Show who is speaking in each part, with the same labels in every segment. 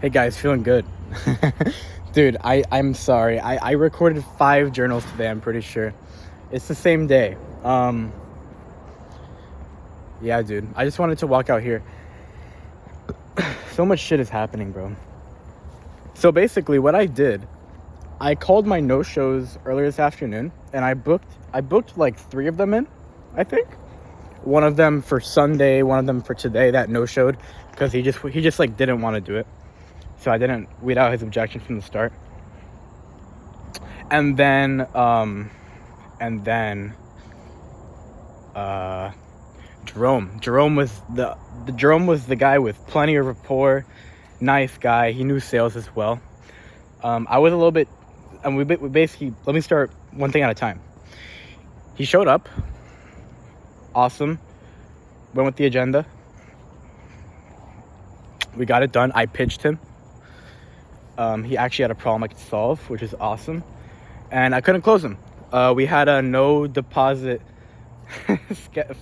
Speaker 1: Hey guys, feeling good. Dude, I'm sorry. I recorded 5 journals today, I'm pretty sure. It's the same day. Yeah, dude. I just wanted to walk out here. So much shit is happening, bro. So basically what I did, I called my no-shows earlier this afternoon and I booked like 3 of them in, I think. One of them for Sunday, one of them for today that no-showed because he just like didn't want to do it. So I didn't weed out his objection from the start. And then Jerome was the guy with plenty of rapport, nice guy. He knew sales as well. I was a little bit, and we basically, let me start one thing at a time. He showed up, awesome, went with the agenda. We got it done. I pitched him. He actually had a problem I could solve, which is awesome. And I couldn't close him. We had a no deposit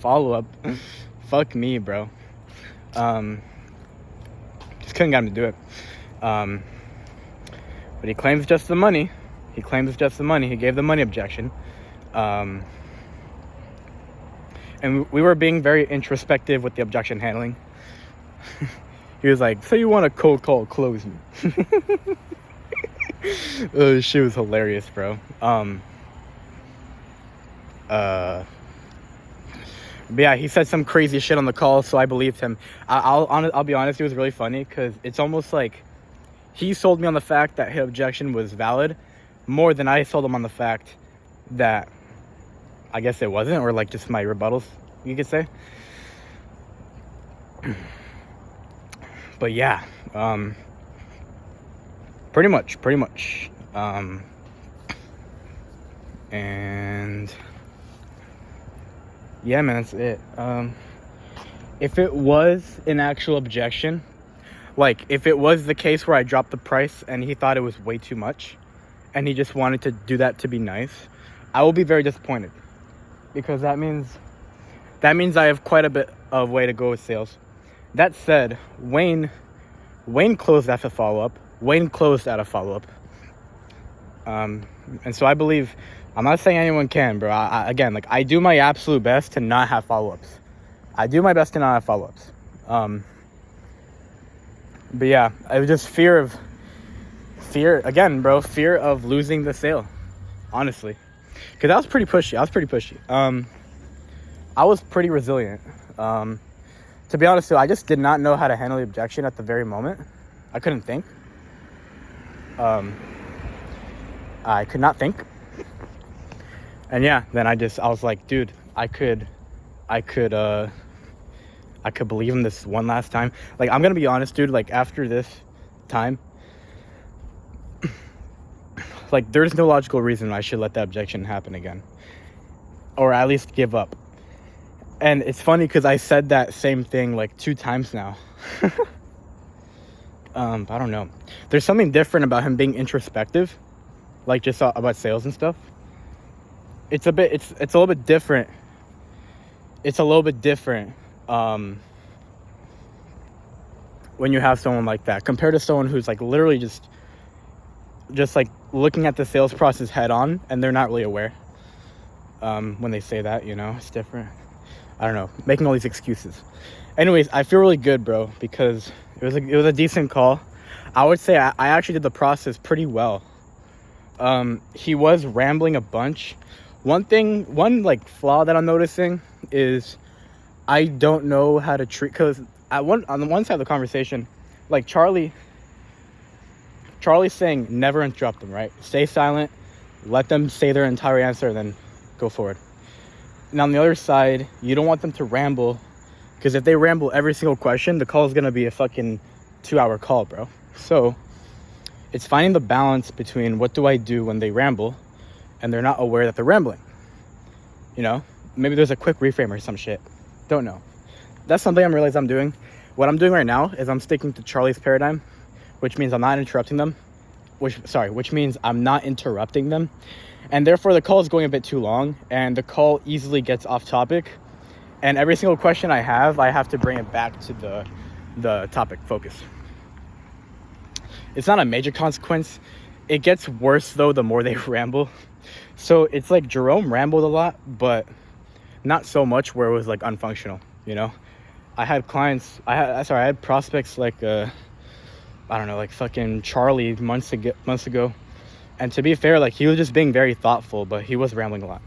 Speaker 1: follow-up. Fuck me, bro. Just couldn't get him to do it. But he claims just the money. He gave the money objection. And we were being very introspective with the objection handling. He was like, so you want to cold call close me? Oh, shit was hilarious, bro. But yeah, he said some crazy shit on the call, so I believed him. I'll be honest, it was really funny because it's almost like he sold me on the fact that his objection was valid more than I sold him on the fact that I guess it wasn't, or like just my rebuttals, you could say. But yeah, pretty much. And yeah, man, that's it. If it was an actual objection, like if it was the case where I dropped the price and he thought it was way too much and he just wanted to do that to be nice, I will be very disappointed because that means I have quite a bit of way to go with sales. That said, Wayne closed after follow-up. And so I believe, I'm not saying anyone can, bro. Again, like I do my absolute best to not have follow-ups. But yeah, I was just fear of losing the sale, honestly. Because I was pretty pushy. I was pretty resilient. To be honest, I just did not know how to handle the objection at the very moment. I couldn't think. I could not think. And yeah, then I was like, dude, I could believe him this one last time. Like, I'm gonna be honest, dude, like after this time, like there's no logical reason I should let that objection happen again. Or at least give up. And it's funny because I said that same thing like 2 times now. I don't know. There's something different about him being introspective, like just about sales and stuff. It's a little bit different. When you have someone like that compared to someone who's like literally just like looking at the sales process head on and they're not really aware. When they say that, you know, it's different. I don't know, making all these excuses. Anyways, I feel really good, bro, because it was a decent call. I would say I actually did the process pretty well. He was rambling a bunch. One like flaw that I'm noticing is I don't know how to treat, because on the one side of the conversation, like Charlie's saying never interrupt them, right? Stay silent, let them say their entire answer, then go forward. And on the other side, you don't want them to ramble, because if they ramble every single question, the call is going to be a fucking 2-hour call, bro. So it's finding the balance between what do I do when they ramble and they're not aware that they're rambling. You know, maybe there's a quick reframe or some shit. Don't know. That's something I'm realizing I'm doing. What I'm doing right now is I'm sticking to Charlie's paradigm, which means I'm not interrupting them. Which means I'm not interrupting them. And therefore the call is going a bit too long and the call easily gets off topic. And every single question I have to bring it back to the topic focus. It's not a major consequence. It gets worse though the more they ramble. So it's like Jerome rambled a lot, but not so much where it was like unfunctional, you know. I had prospects like I don't know, like fucking Charlie months ago. And to be fair, like he was just being very thoughtful, but he was rambling a lot.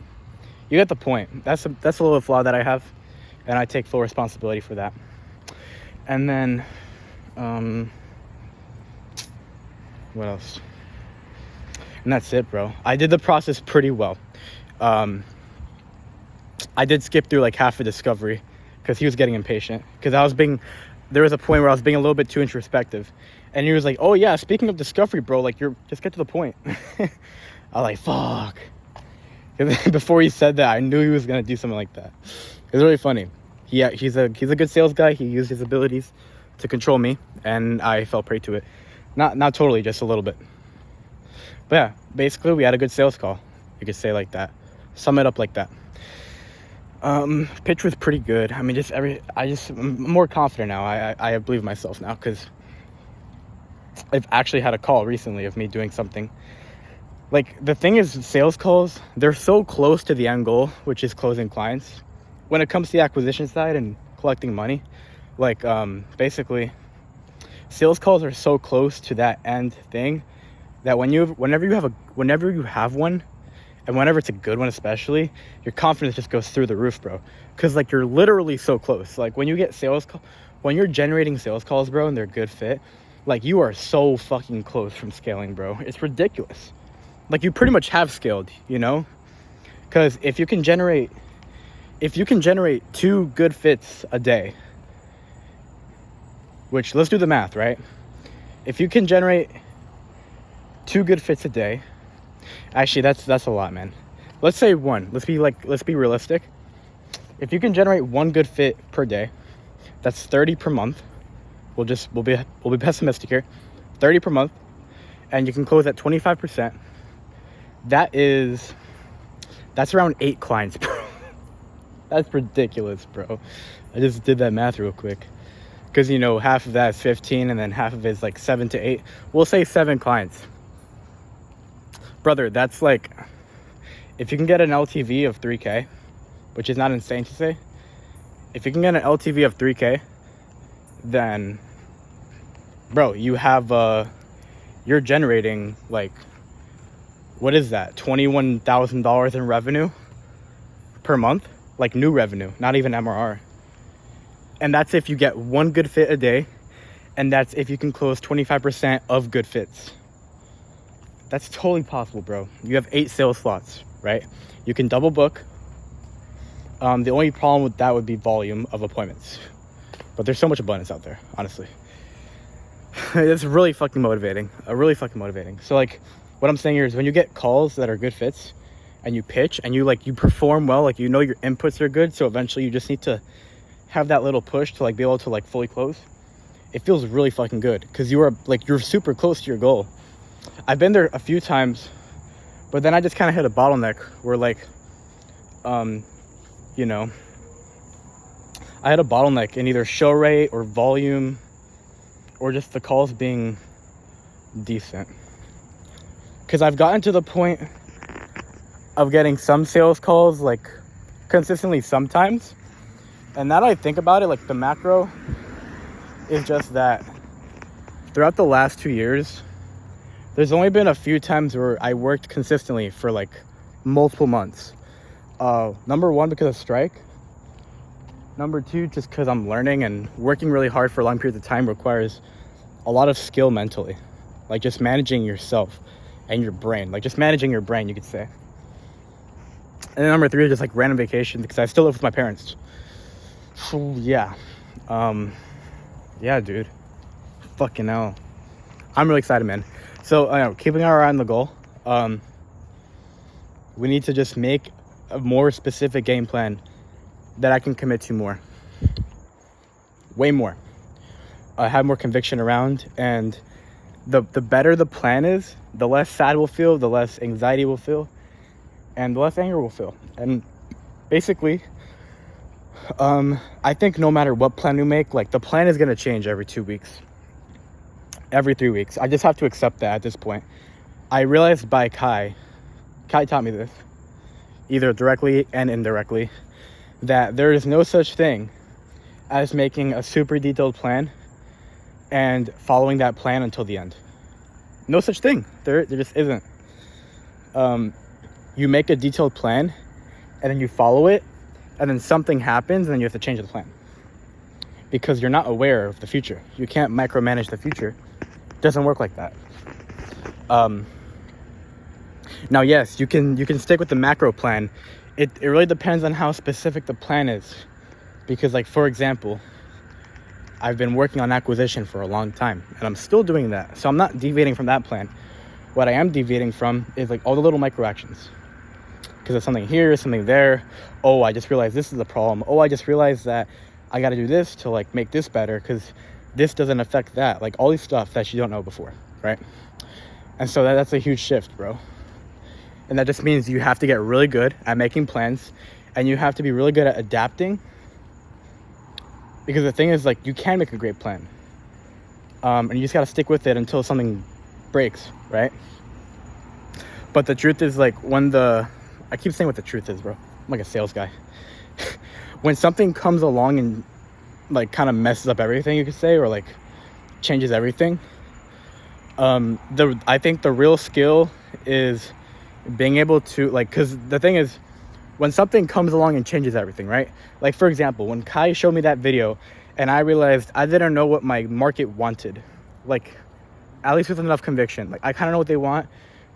Speaker 1: You get the point. That's a little flaw that I have, and I take full responsibility for that. And then what else? And that's it, bro. I did the process pretty well. I did skip through like half a discovery because he was getting impatient. Because there was a point where I was being a little bit too introspective. And he was like, oh yeah, speaking of discovery, bro, like just get to the point. I was like, fuck. Before he said that, I knew he was going to do something like that. It was really funny. He's a good sales guy. He used his abilities to control me, and I fell prey to it. Not totally, just a little bit. But yeah, basically we had a good sales call. You could say like that. Sum it up like that. Pitch was pretty good. I mean, I'm more confident now. I believe myself now because I've actually had a call recently of me doing something. Like, the thing is, sales calls, they're so close to the end goal, which is closing clients. When it comes to the acquisition side and collecting money, like, basically, sales calls are so close to that end thing that whenever you have one, and whenever it's a good one especially, your confidence just goes through the roof, bro. Because, like, you're literally so close. Like, when you're generating sales calls, bro, and they're a good fit, like, you are so fucking close from scaling, bro. It's ridiculous. Like, you pretty much have scaled, you know? Because if you can generate 2 good fits a day, which, let's do the math, right? If you can generate 2 good fits a day, actually, that's a lot, man. Let's say 1. Let's be realistic. If you can generate 1 good fit per day, that's 30 per month. We'll be pessimistic here. 30 per month, and you can close at 25%. That's around 8 clients, bro. That's ridiculous, bro. I just did that math real quick. Because, you know, half of that is 15, and then half of it is like 7 to 8. We'll say 7 clients. Brother, that's like, if you can get an LTV of 3K, which is not insane to say, if you can get an LTV of 3K, then, bro, you're generating, like, what is that? $21,000 in revenue per month? Like, new revenue, not even MRR. And that's if you get 1 good fit a day, and that's if you can close 25% of good fits. That's totally possible, bro. You have 8 sales slots, right? You can double book. The only problem with that would be volume of appointments. But there's so much abundance out there, honestly. It's really fucking motivating. So, like, what I'm saying here is when you get calls that are good fits and you pitch and you perform well, like, you know your inputs are good, so eventually you just need to have that little push to, like, be able to, like, fully close. It feels really fucking good because you're super close to your goal. I've been there a few times, but then I just kind of hit a bottleneck where, like, you know, I had a bottleneck in either show rate or volume or just the calls being decent. Because I've gotten to the point of getting some sales calls, like, consistently sometimes. And now that I think about it, like, the macro is just that throughout the last 2 years, there's only been a few times where I worked consistently for, like, multiple months. Number 1, because of strike. Number 2, just because I'm learning, and working really hard for long periods of time requires a lot of skill mentally. Like, just managing yourself and your brain. Like, just managing your brain, you could say. And then number 3 is just, like, random vacation, because I still live with my parents. So, yeah. Yeah, dude. Fucking hell. I'm really excited, man. So, keeping our eye on the goal. We need to just make a more specific game plan that I can commit to more. Way more. Have more conviction around, and the better the plan is, the less sad we'll feel, the less anxiety we'll feel, and the less anger we'll feel. And basically, I think no matter what plan we make, like, the plan is going to change every 2 weeks. every 3 weeks. I just have to accept that at this point. I realized by Kai taught me this, either directly and indirectly, that there is no such thing as making a super detailed plan and following that plan until the end. No such thing. There just isn't. You make a detailed plan and then you follow it, and then something happens and then you have to change the plan because you're not aware of the future. You can't micromanage the future. It doesn't work like that. Now, yes, you can stick with the macro plan. It really depends on how specific the plan is. Because, like, for example, I've been working on acquisition for a long time, and I'm still doing that. So I'm not deviating from that plan. What I am deviating from is, like, all the little micro actions. Because there's something here, something there. Oh, I just realized this is a problem. Oh, I just realized that I got to do this to, like, make this better because this doesn't affect that. Like, all these stuff that you don't know before, right? And so that's a huge shift, bro. And that just means you have to get really good at making plans, and you have to be really good at adapting. Because the thing is, like, you can make a great plan. And you just got to stick with it until something breaks, right? But the truth is, like, I keep saying what the truth is, bro. I'm like a sales guy. When something comes along and, like, kind of messes up everything, you could say, or, like, changes everything, I think the real skill is being able to, like, because the thing is, when something comes along and changes everything, right? Like, for example, when Kai showed me that video and I realized I didn't know what my market wanted, like, at least with enough conviction. Like, I kind of know what they want.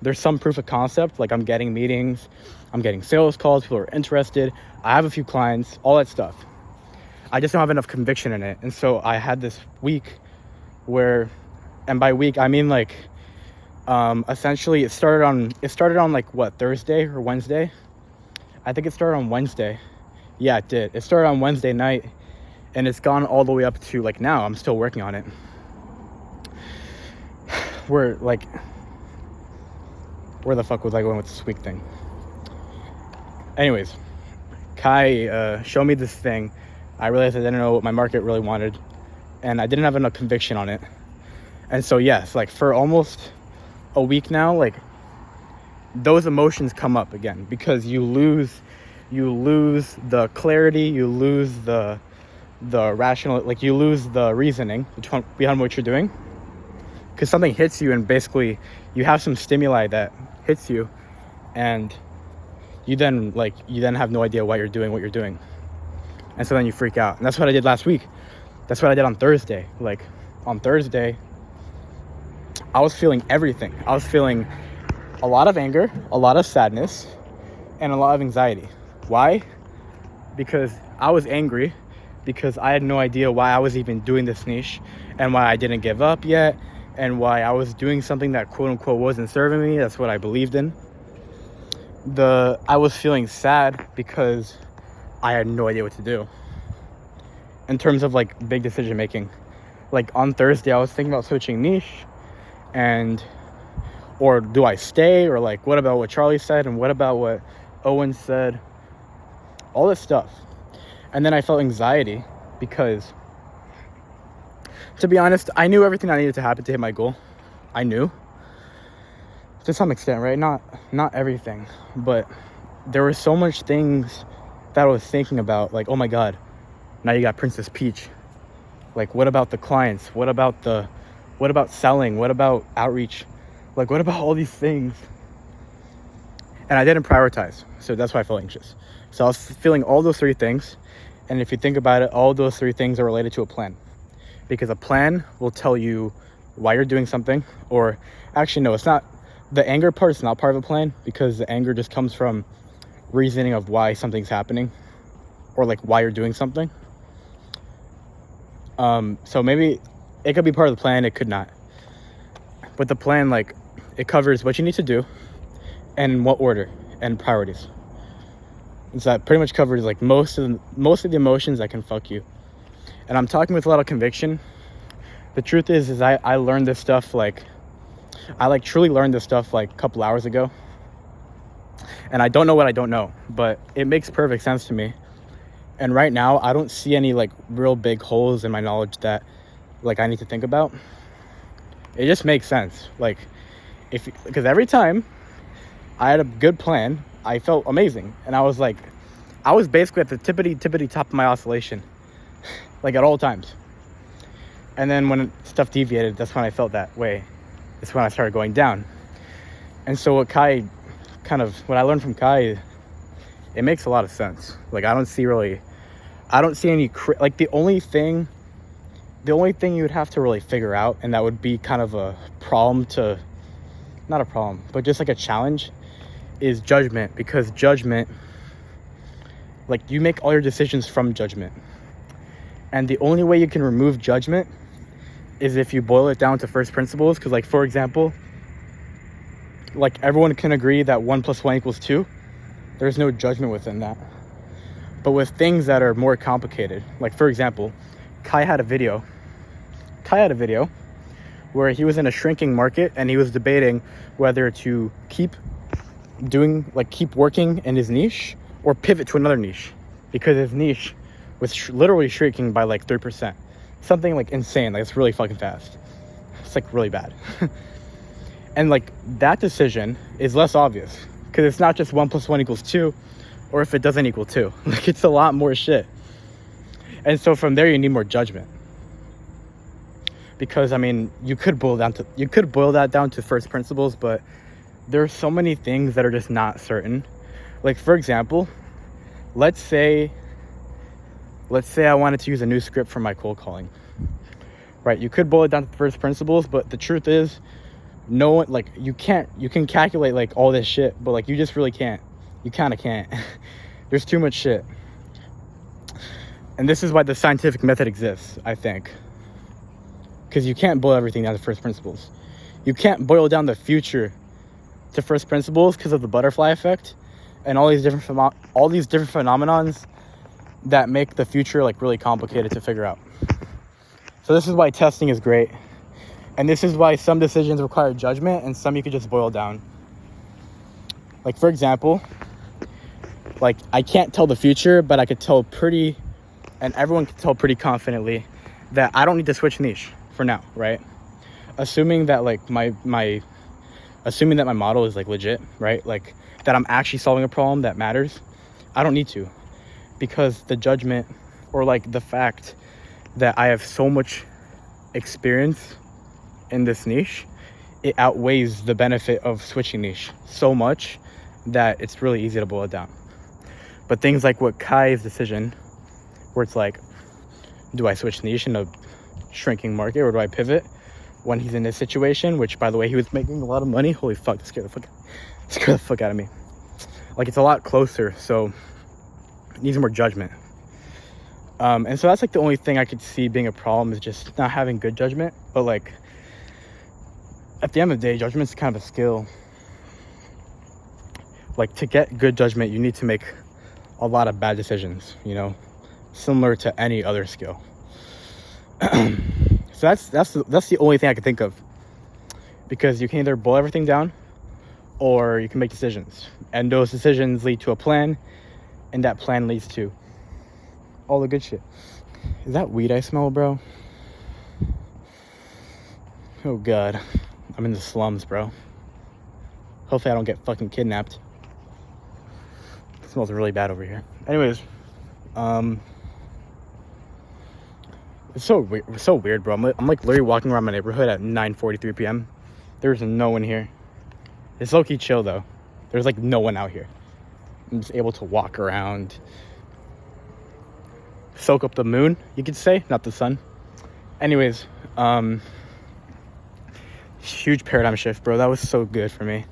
Speaker 1: There's some proof of concept. Like, I'm getting meetings, I'm getting sales calls, people are interested, I have a few clients, all that stuff. I just don't have enough conviction in it. And so I had this week where, and by week I mean, like, essentially it started on like, what, Thursday or Wednesday? I think it started on Wednesday. Yeah, it did. It started on Wednesday night, and it's gone all the way up to, like, now. I'm still working on it. Where the fuck was I going with this week thing? Anyways, Kai showed me this thing. I realized I didn't know what my market really wanted, and I didn't have enough conviction on it. And so, yes, like, for almost a week now, like, those emotions come up again because you lose the clarity, you lose the rational, like, you lose the reasoning behind what you're doing, because something hits you and basically you have some stimuli that hits you, and you then have no idea why you're doing what you're doing, and so then you freak out. And that's what I did last week. That's what I did on Thursday. Like, on Thursday I was feeling everything. I was feeling a lot of anger, a lot of sadness, and a lot of anxiety. Why? Because I was angry because I had no idea why I was even doing this niche, and why I didn't give up yet, and why I was doing something that quote unquote wasn't serving me. That's what I believed in. I was feeling sad because I had no idea what to do in terms of, like, big decision making. Like, on Thursday I was thinking about switching niche, or do I stay, or, like, what about what Charlie said, and what about what Owen said, all this stuff. And then I felt anxiety because, to be honest, I knew everything that needed to happen to hit my goal. I knew, to some extent, right? Not everything, but there were so much things that I was thinking about, like, oh my god, now you got Princess Peach. Like, what about the clients? What about selling? What about outreach? Like, what about all these things? And I didn't prioritize, so that's why I felt anxious. So I was feeling all those three things, and if you think about it, all those three things are related to a plan, because a plan will tell you why you're doing something. Or actually, no, it's not. The anger part is not part of a plan, because the anger just comes from reasoning of why something's happening, or, like, why you're doing something. So maybe it could be part of the plan, it could not. But the plan, like, it covers what you need to do and in what order and priorities. And so that pretty much covers, like, most of the emotions that can fuck you. And I'm talking with a lot of conviction. The truth is I learned this stuff, like, I truly learned this stuff, like, a couple hours ago. And I don't know what I don't know, but it makes perfect sense to me. And right now, I don't see any, like, real big holes in my knowledge that, like, I need to think about. It just makes sense. Like, because every time I had a good plan, I felt amazing. And I was like, I was basically at the tippity top of my oscillation, like at all times. And then when stuff deviated, that's when I felt that way. That's when I started going down. And so what I learned from Kai, it makes a lot of sense. Like, I don't see any, like, the only thing you would have to really figure out, and that would be kind of a problem not a problem, but just like a challenge, is judgment. Because judgment, like, you make all your decisions from judgment. And the only way you can remove judgment is if you boil it down to first principles. Because, like, for example, like, everyone can agree that 1 + 1 = 2. There's no judgment within that. But with things that are more complicated, like, for example, Kai had a video where he was in a shrinking market and he was debating whether to keep working in his niche or pivot to another niche, because his niche was literally shrinking by like 3%. Something like insane. Like, it's really fucking fast. It's like really bad. And like, that decision is less obvious, because it's not just 1 + 1 = 2, or if it doesn't equal 2. Like, it's a lot more shit. And so from there, you need more judgment. Because, I mean, you could boil that down to first principles, but there are so many things that are just not certain. Like, for example, let's say I wanted to use a new script for my cold calling, right? You could boil it down to first principles, but the truth is, no one, like, you can calculate like all this shit, but like, you just really can't. You kind of can't. There's too much shit. And this is why the scientific method exists, I think. Because you can't boil everything down to first principles. You can't boil down the future to first principles because of the butterfly effect and all these different phenomenons that make the future like really complicated to figure out. So this is why testing is great. And this is why some decisions require judgment and some you could just boil down. Like, for example, like, I can't tell the future, but I could tell and everyone can tell pretty confidently that I don't need to switch niche for now, right? Assuming that like assuming that my model is like legit, right? Like, that I'm actually solving a problem that matters. I don't need to, because the judgment, or like the fact that I have so much experience in this niche, it outweighs the benefit of switching niche so much that it's really easy to boil it down. But things like what Kai's decision, where it's like, do I switch niche in a shrinking market, or do I pivot when he's in this situation, which, by the way, he was making a lot of money. Holy fuck, that scared the fuck out of me. Like, it's a lot closer, so it needs more judgment. And so that's like the only thing I could see being a problem, is just not having good judgment. But like, at the end of the day, judgment's kind of a skill. Like, to get good judgment, you need to make a lot of bad decisions, similar to any other skill. So that's the only thing I can think of, because you can either boil everything down or you can make decisions, and those decisions lead to a plan, and that plan leads to all the good shit. Is that weed I smell, bro? Oh god, I'm in the slums, bro. Hopefully I don't get fucking kidnapped. It smells really bad over here. Anyways, it's so weird, bro. I'm like literally walking around my neighborhood at 9:43 p.m. There's no one here. It's low-key chill, though. There's like no one out here. I'm just able to walk around, soak up the moon, you could say, not the sun. Anyways, huge paradigm shift, bro. That was so good for me.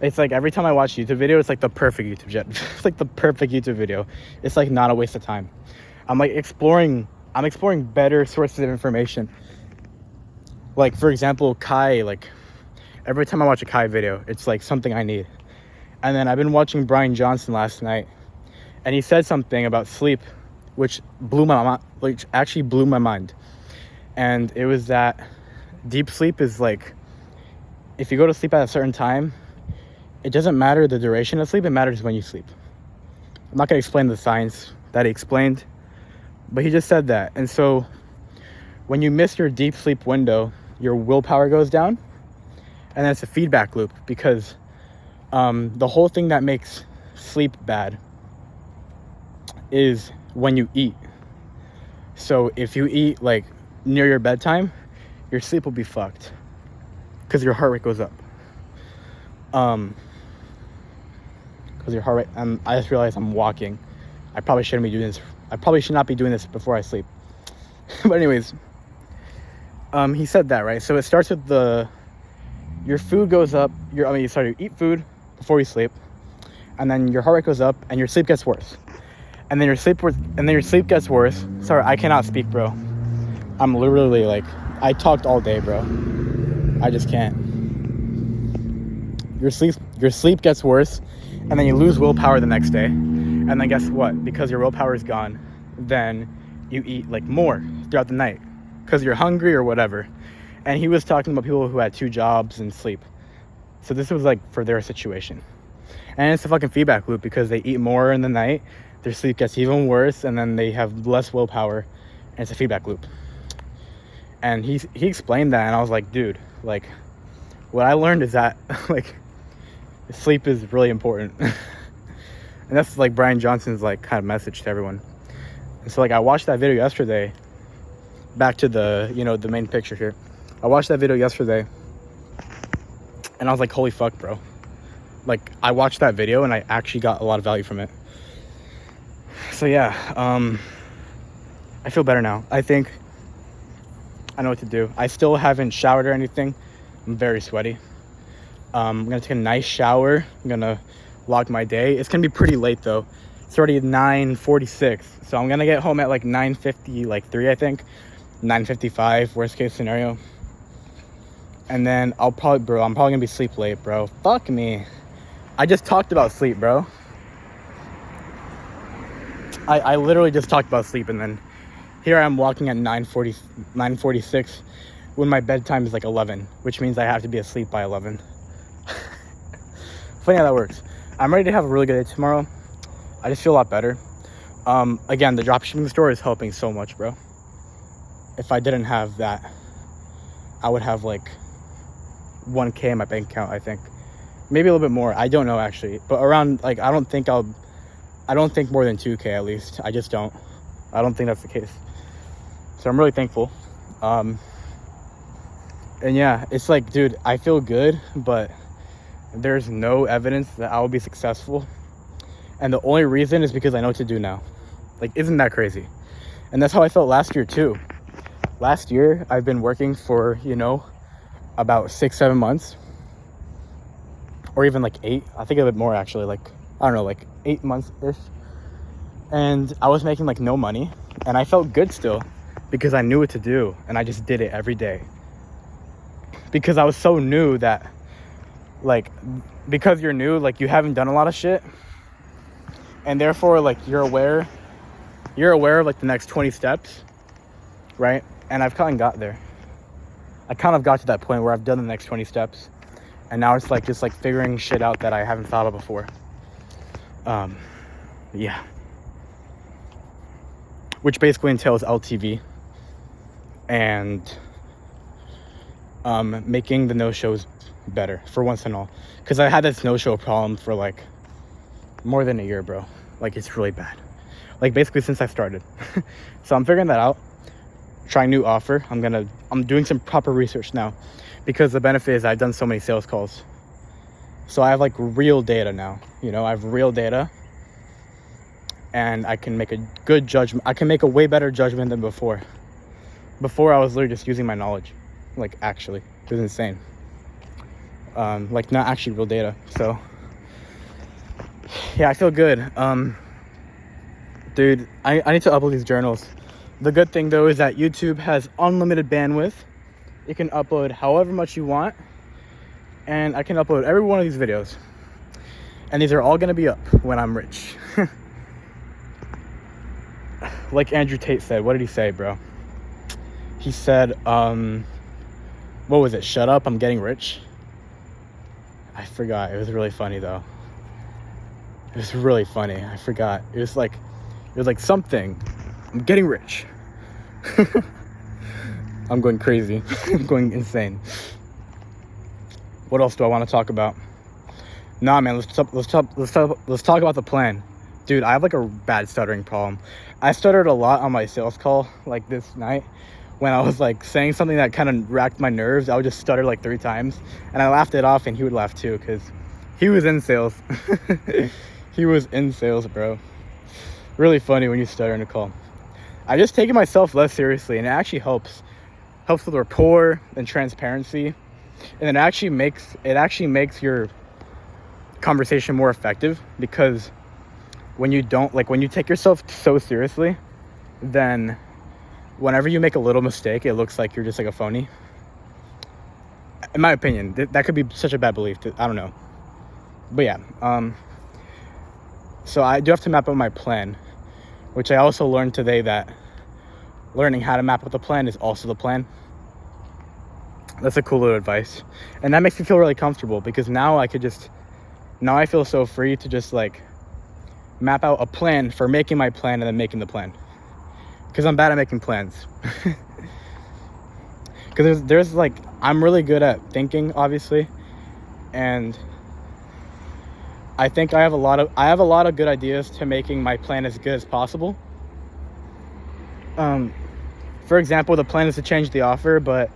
Speaker 1: It's like every time I watch a YouTube video, it's like the perfect it's like the perfect YouTube video. It's like not a waste of time. I'm exploring better sources of information. Like, for example, Kai, like, every time I watch a Kai video, it's like something I need. And then I've been watching Brian Johnson last night, and he said something about sleep, which actually blew my mind. And it was that deep sleep is like, if you go to sleep at a certain time, it doesn't matter the duration of sleep, it matters when you sleep. I'm not going to explain the science that he explained, but he just said that. And so when you miss your deep sleep window, your willpower goes down, and then it's a feedback loop because the whole thing that makes sleep bad is when you eat. So if you eat like near your bedtime, your sleep will be fucked because your heart rate goes up. Because your heart rate, I just realized I'm walking. I probably shouldn't be doing this. I probably should not be doing this before I sleep. But anyways, he said that, right? So it starts with your food goes up. You eat food before you sleep, and then your heart rate goes up, and your sleep gets worse. And then your sleep gets worse. Sorry, I cannot speak, bro. I'm literally like, I talked all day, bro. I just can't. Your sleep gets worse, and then you lose willpower the next day. And then guess what? Because your willpower is gone, then you eat like more throughout the night because you're hungry or whatever. And he was talking about people who had 2 jobs and sleep. So this was like for their situation. And it's a fucking feedback loop because they eat more in the night, their sleep gets even worse, and then they have less willpower, and it's a feedback loop. And he explained that, and I was like, dude, like, what I learned is that like sleep is really important. And that's like Brian Johnson's like kind of message to everyone. And so like I watched that video yesterday, back to the the main picture here. I watched that video yesterday, and I was like, holy fuck, bro. Like, I watched that video and I actually got a lot of value from it. So yeah, I feel better now. I think I know what to do. I still haven't showered or anything. I'm very sweaty. I'm gonna take a nice shower. I'm gonna log my day. It's gonna be pretty late though. It's already 9:46, so I'm gonna get home at like 9:50, like 3, I think. 9:55, worst case scenario. And then I'm probably gonna be sleep late, bro. Fuck me. I just talked about sleep, bro. I literally just talked about sleep, and then here I am walking at 9:46 when my bedtime is like 11, which means I have to be asleep by 11. Funny how that works. I'm ready to have a really good day tomorrow. I just feel a lot better. Again, the dropshipping store is helping so much, bro. If I didn't have that, I would have like 1K in my bank account, I think. Maybe a little bit more. I don't know actually, but around like I don't think more than 2K at least. I just don't. I don't think that's the case. So I'm really thankful. And yeah, it's like, dude, I feel good, but there's no evidence that I will be successful. And the only reason is because I know what to do now. Like, isn't that crazy? And that's how I felt last year too. Last year, I've been working for, about 6-7 months. Or even like 8. I think a bit more actually. Like, I don't know, like 8 months-ish. And I was making like no money. And I felt good still because I knew what to do. And I just did it every day. Because I was so new that, like, because you're new, like, you haven't done a lot of shit. And therefore, like, you're aware of, like, the next 20 steps, right? And I've kind of got there. I kind of got to that point where I've done the next 20 steps. And now it's, like, just, like, figuring shit out that I haven't thought of before. Yeah. Which basically entails LTV. And making the no-shows better for once and all. Because I had this no-show problem for, like, more than a year, bro. Like, it's really bad. Like, basically since I started. So I'm figuring that out. Trying new offer. I'm doing some proper research now. Because the benefit is I've done so many sales calls. So I have, like, real data now. I have real data. And I can make a good judgment. I can make a way better judgment than before. Before, I was literally just using my knowledge. Like, actually. It was insane. Like, not actually real data. So yeah, I feel good. Dude, I need to upload these journals. The good thing though is that YouTube has unlimited bandwidth. You can upload however much you want, and I can upload every one of these videos, and these are all gonna be up when I'm rich. Like Andrew Tate said. What did he say, bro? He said, what was it? Shut up, I'm getting rich. I forgot. It was really funny though. It was really funny. I forgot. It was like something. I'm getting rich. I'm going crazy. I'm going insane. What else do I want to talk about? Nah, man, let's talk about the plan. Dude, I have like a bad stuttering problem. I stuttered a lot on my sales call like this night. When I was like saying something that kind of racked my nerves, I would just stutter like 3 times, and I laughed it off, and he would laugh too because he was in sales. He was in sales, bro. Really funny when you stutter in a call. I just taken myself less seriously, and it actually helps with rapport and transparency, and it actually makes your conversation more effective, because when you take yourself so seriously, then whenever you make a little mistake, it looks like you're just like a phony. In my opinion, that could be such a bad belief. I don't know. But yeah, so I do have to map out my plan, which I also learned today, that learning how to map out the plan is also the plan. That's a cool little advice. And that makes me feel really comfortable, because now I feel so free to just like map out a plan for making my plan and then making the plan. Because I'm bad at making plans. Because there's like, I'm really good at thinking, obviously, and I think I have a lot of good ideas to making my plan as good as possible. For example, the plan is to change the offer, but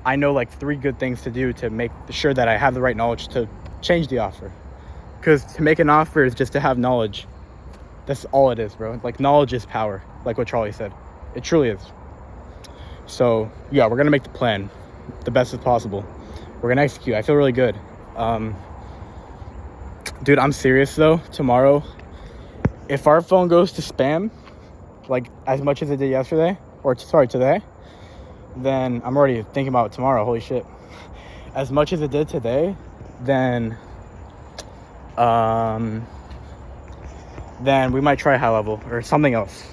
Speaker 1: I know like 3 good things to do to make sure that I have the right knowledge to change the offer. Because to make an offer is just to have knowledge. That's all it is, bro. Like, knowledge is power, like what Charlie said. It truly is. So yeah, we're gonna make the plan the best as possible. We're gonna execute. I feel really good. Dude, I'm serious though. Tomorrow, if our phone goes to spam, like as much as it did yesterday, today, then I'm already thinking about tomorrow. Holy shit. As much as it did today, then we might try high level or something else.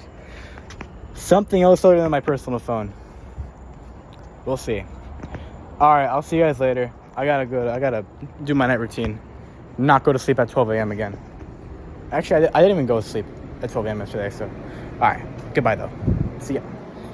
Speaker 1: Something else other than my personal phone. We'll see. Alright, I'll see you guys later. I gotta do my night routine. Not go to sleep at 12 a.m. again. Actually, I didn't even go to sleep at 12 a.m. yesterday, so. Alright, goodbye though. See ya.